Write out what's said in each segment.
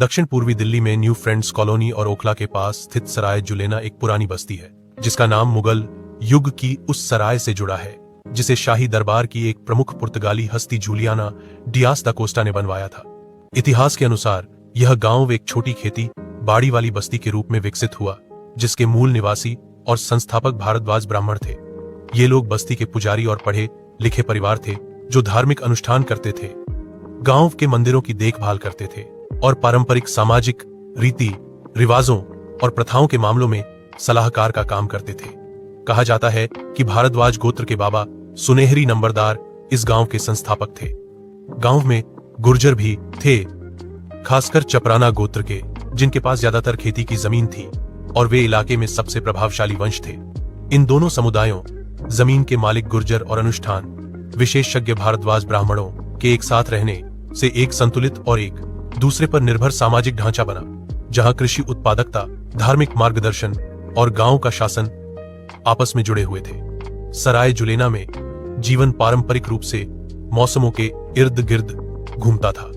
दक्षिण पूर्वी दिल्ली में न्यू फ्रेंड्स कॉलोनी और ओखला के पास स्थित सराय जुलेना एक पुरानी बस्ती है, जिसका नाम मुगल युग की उस सराय से जुड़ा है जिसे शाही दरबार की एक प्रमुख पुर्तगाली हस्ती जूलियाना डियास दा कोस्टा ने बनवाया था। इतिहास के अनुसार यह गांव एक छोटी खेती बाड़ी वाली बस्ती के रूप में विकसित हुआ, जिसके मूल निवासी और संस्थापक भारद्वाज ब्राह्मण थे। ये लोग बस्ती के पुजारी और पढ़े लिखे परिवार थे जो धार्मिक अनुष्ठान करते थे, गांव के मंदिरों की देखभाल करते थे और पारंपरिक सामाजिक रीति रिवाजों और प्रथाओं के मामलों में सलाहकार का काम करते थे। कहा जाता है कि भारद्वाज गोत्र के बाबा सुनहरी नंबरदार इस गांव के संस्थापक थे। गांव में गुर्जर भी थे, खासकर चपराना गोत्र के, जिनके पास ज्यादातर खेती की जमीन थी और वे इलाके में सबसे प्रभावशाली वंश थे। इन दोनों समुदायों, जमीन के मालिक गुर्जर और अनुष्ठान विशेषज्ञ भारद्वाज ब्राह्मणों के एक साथ रहने से एक संतुलित और एक दूसरे पर निर्भर सामाजिक ढांचा बना, जहां कृषि उत्पादकता, धार्मिक मार्गदर्शन और गांव का शासन आपस में जुड़े हुए थे। सराय जुलेना में जीवन पारंपरिक रूप से मौसमों के इर्द गिर्द घूमता था,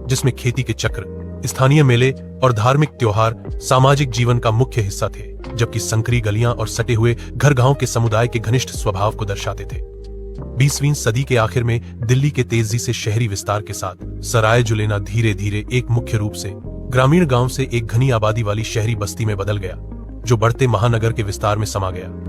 जिसमें खेती के चक्र, स्थानीय मेले और धार्मिक त्योहार सामाजिक जीवन का मुख्य हिस्सा थे, जबकि संकरी गलियां और सटे हुए घर गांव के समुदाय के घनिष्ठ स्वभाव को दर्शाते थे। 20वीं सदी के आखिर में दिल्ली के तेजी से शहरी विस्तार के साथ सराय जुलेना धीरे धीरे एक मुख्य रूप से ग्रामीण गांव से एक घनी आबादी वाली शहरी बस्ती में बदल गया, जो बढ़ते महानगर के विस्तार में समा गया।